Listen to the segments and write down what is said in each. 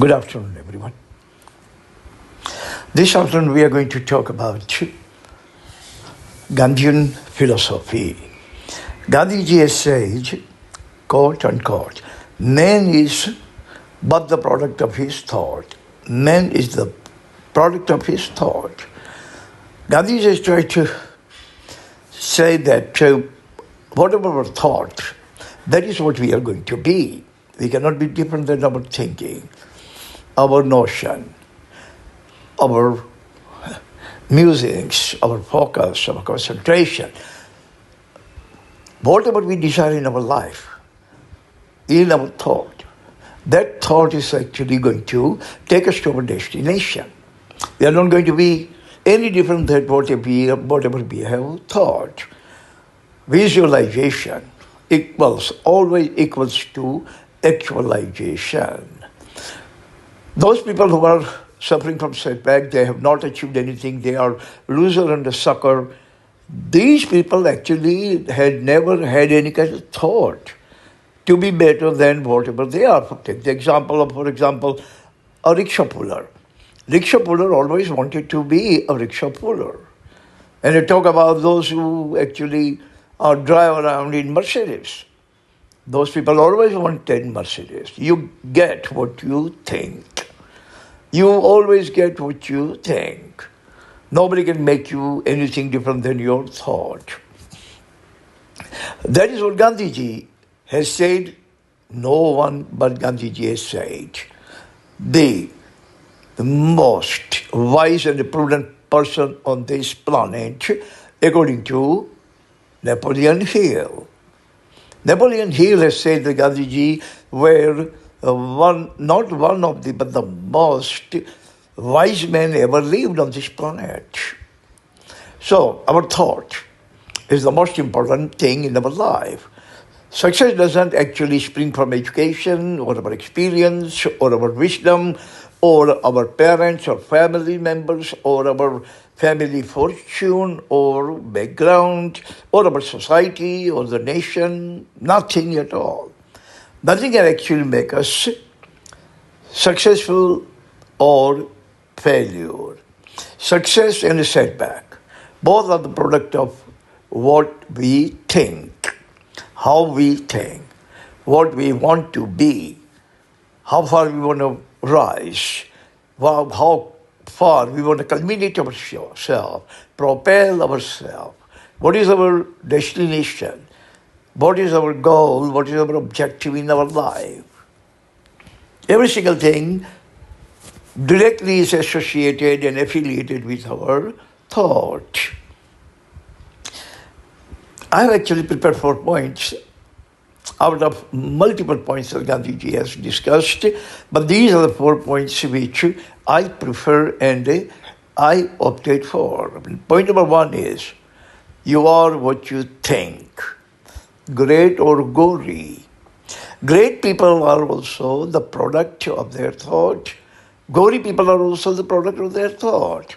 Good afternoon, everyone. This afternoon, we are going to talk about Gandhian philosophy. Gandhiji has said, quote unquote, man is but the product of his thought. Man is the product of his thought. Gandhiji has tried to say that whatever our thought, that is what we are going to be. We cannot be different than our thinking, our notion, our musings, our focus, our concentration. Whatever we desire in our life, in our thought, that thought is actually going to take us to our destination. We are not going to be any different than whatever we have thought. Visualization always equals to actualization. Those people who are suffering from setback, they have not achieved anything, they are loser and a sucker. These people actually had never had any kind of thought to be better than whatever they are. Take the example of, for example, a rickshaw puller. Rickshaw puller always wanted to be a rickshaw puller. And they talk about those who actually drive around in Mercedes. Those people always wanted Mercedes. You get what you think. You always get what you think. Nobody can make you anything different than your thought. That is what Gandhiji has said. No one but Gandhiji has said. The most wise and prudent person on this planet, according to Napoleon Hill. Napoleon Hill has said that Gandhiji were not one of the, but the most wise man ever lived on this planet. So, our thought is the most important thing in our life. Success doesn't actually spring from education or our experience or our wisdom or our parents or family members or our family fortune or background or our society or the nation. Nothing at all. Nothing can actually make us successful or failure. Success and a setback, both are the product of what we think, how we think, what we want to be, how far we want to rise, how far we want to culminate ourselves, propel ourselves. What is our destination? What is our goal? What is our objective in our life? Every single thing directly is associated and affiliated with our thought. I have actually prepared 4 points out of multiple points that Gandhiji has discussed, but these are the 4 points which I prefer and I opted for. Point number 1 is, you are what you think. Great or gory. Great people are also the product of their thought. Gory people are also the product of their thought.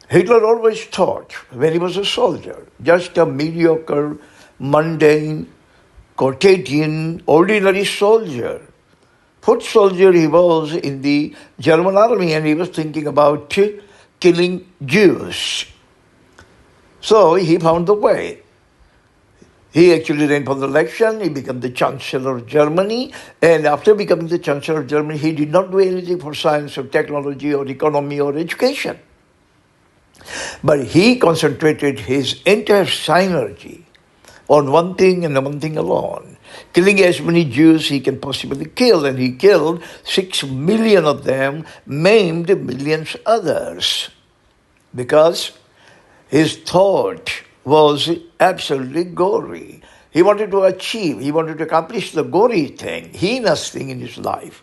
Hitler always thought, when he was a soldier, just a mediocre, mundane, quotidian, ordinary soldier. Foot soldier he was in the German army, and he was thinking about killing Jews. So he found the way. He actually ran for the election, he became the Chancellor of Germany, and after becoming the Chancellor of Germany, he did not do anything for science or technology or economy or education. But he concentrated his entire synergy on one thing and one thing alone, killing as many Jews he can possibly kill, and he killed 6 million of them, maimed millions others, because his thought was absolutely gory. He wanted to accomplish the gory thing, heinous thing in his life.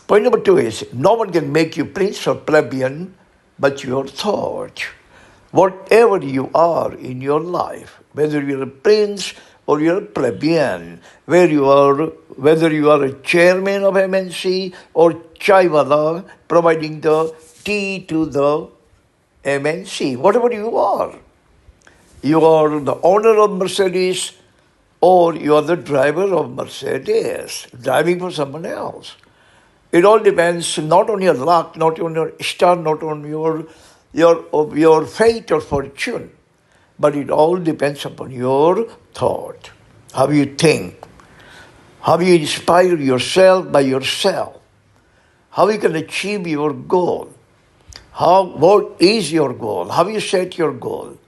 Point number 2 is, no one can make you prince or plebeian but your thought. Whatever you are in your life, whether you're a prince or you're a plebeian, whether you are a chairman of MNC or chaiwala providing the tea to the MNC, whatever you are the owner of Mercedes or you are the driver of Mercedes, driving for someone else. It all depends not on your luck, not on your star, not on your fate or fortune, but it all depends upon your thought, how you think, how you inspire yourself by yourself, how you can achieve your goal, what is your goal, how you set your goal.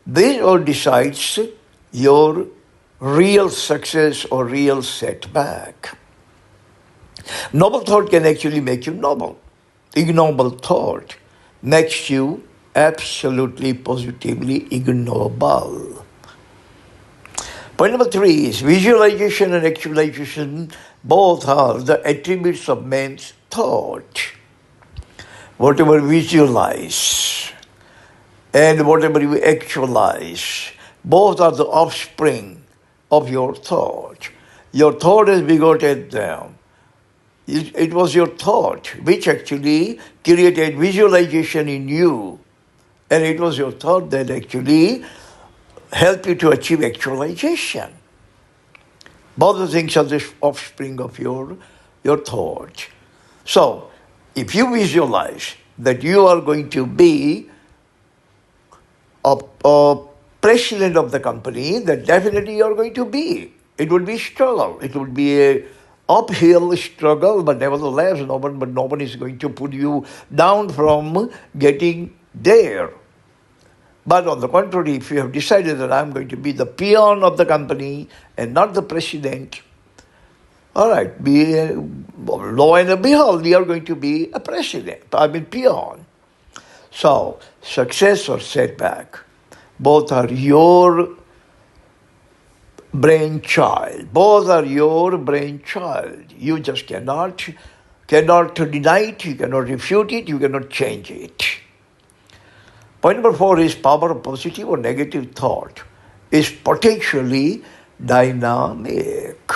This all decides your real success or real setback. Noble thought can actually make you noble. Ignoble thought makes you absolutely, positively ignoble. Point number 3 is visualization and actualization both are the attributes of man's thought. Whatever you visualize and whatever you actualize, both are the offspring of your thought. Your thought has begotten them. It was your thought which actually created visualization in you. And it was your thought that actually helped you to achieve actualization. Both the things are the offspring of your thought. So, if you visualize that you are going to be a president of the company, then definitely you are going to be. It will be struggle. It will be a uphill struggle, but nevertheless, nobody is going to put you down from getting there. But on the contrary, if you have decided that I'm going to be the peon of the company and not the president, all right, lo and behold, you are going to be a president, peon. So, success or setback, both are your brainchild. Both are your brainchild. You just cannot deny it, you cannot refute it, you cannot change it. Point number 4 is power of positive or negative thought is potentially dynamic.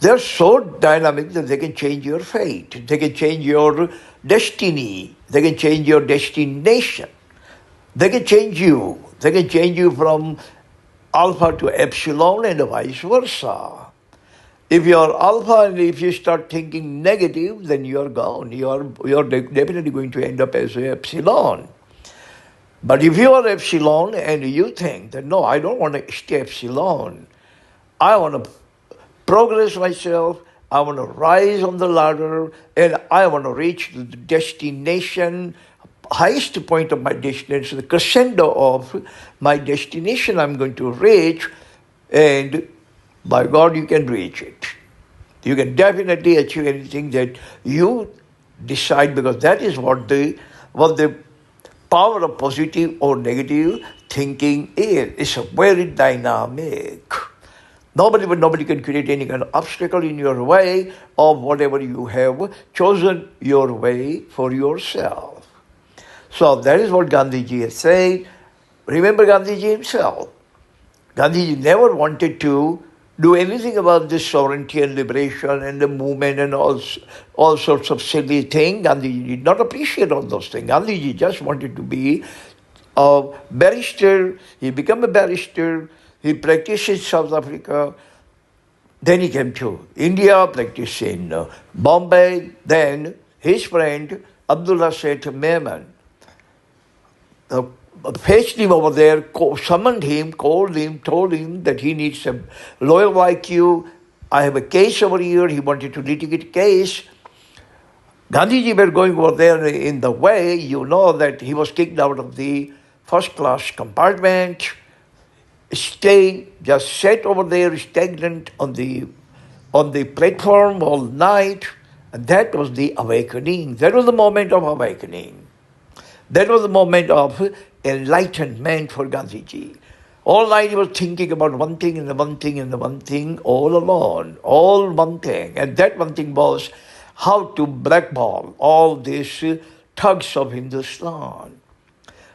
They're so dynamic that they can change your fate. They can change your destiny. They can change your destination. They can change you. They can change you from alpha to epsilon and vice versa. If you are alpha and if you start thinking negative, then you are gone. You are definitely going to end up as epsilon. But if you are epsilon and you think that, no, I don't want to stay epsilon, I want to progress myself, I want to rise on the ladder, and I want to reach the destination, highest point of my destination, the crescendo of my destination I'm going to reach, and by God you can reach it. You can definitely achieve anything that you decide, because that is what the power of positive or negative thinking is. It's very dynamic. Nobody can create any kind of obstacle in your way of whatever you have chosen your way for yourself. So that is what Gandhiji has said. Remember Gandhiji himself. Gandhiji never wanted to do anything about this sovereignty and liberation and the movement and all sorts of silly things. Gandhiji did not appreciate all those things. Gandhiji just wanted to be a barrister. He became a barrister. He practiced in South Africa. Then he came to India, practiced in Bombay. Then his friend Abdullah Seth Mehman fetched him over there, summoned him, called him, told him that he needs a lawyer like you. I have a case over here. He wanted to litigate a case. Gandhiji were going over there in the way. You know that he was kicked out of the first class compartment. Just sat over there stagnant on the platform all night. And that was the awakening. That was the moment of awakening. That was the moment of enlightenment for Gandhiji. All night he was thinking about one thing and the one thing and the one thing all alone. All one thing. And that one thing was how to blackball all these thugs of Hindustan.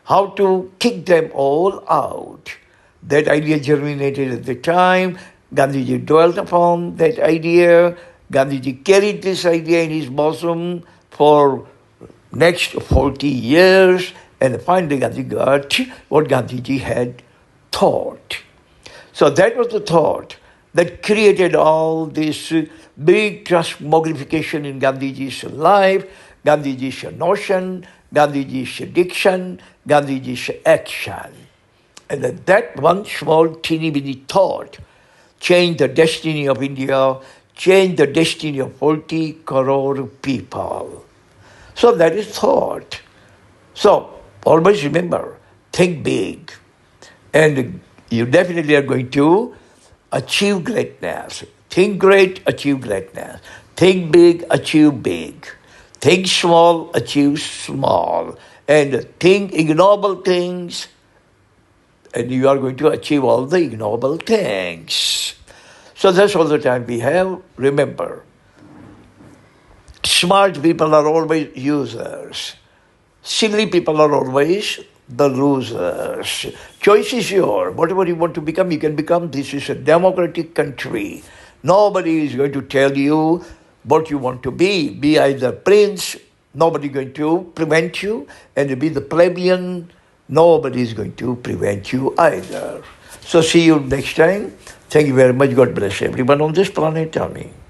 How to kick them all out. That idea germinated at the time. Gandhiji dwelt upon that idea. Gandhiji carried this idea in his bosom for next 40 years. And finally Gandhiji got what Gandhiji had thought. So that was the thought that created all this big transmogrification in Gandhiji's life, Gandhiji's notion, Gandhiji's diction, Gandhiji's action. And that one small teeny bitty thought changed the destiny of India, changed the destiny of 40 crore people. So that is thought. So always remember, think big. And you definitely are going to achieve greatness. Think great, achieve greatness. Think big, achieve big. Think small, achieve small. And think ignoble things, and you are going to achieve all the ignoble things. So that's all the time we have. Remember, smart people are always users. Silly people are always the losers. Choice is yours. Whatever you want to become, you can become. This is a democratic country. Nobody is going to tell you what you want to be. Be either prince, nobody is going to prevent you, and be the plebeian, nobody is going to prevent you either. So see you next time. Thank you very much. God bless everyone on this planet. Amen.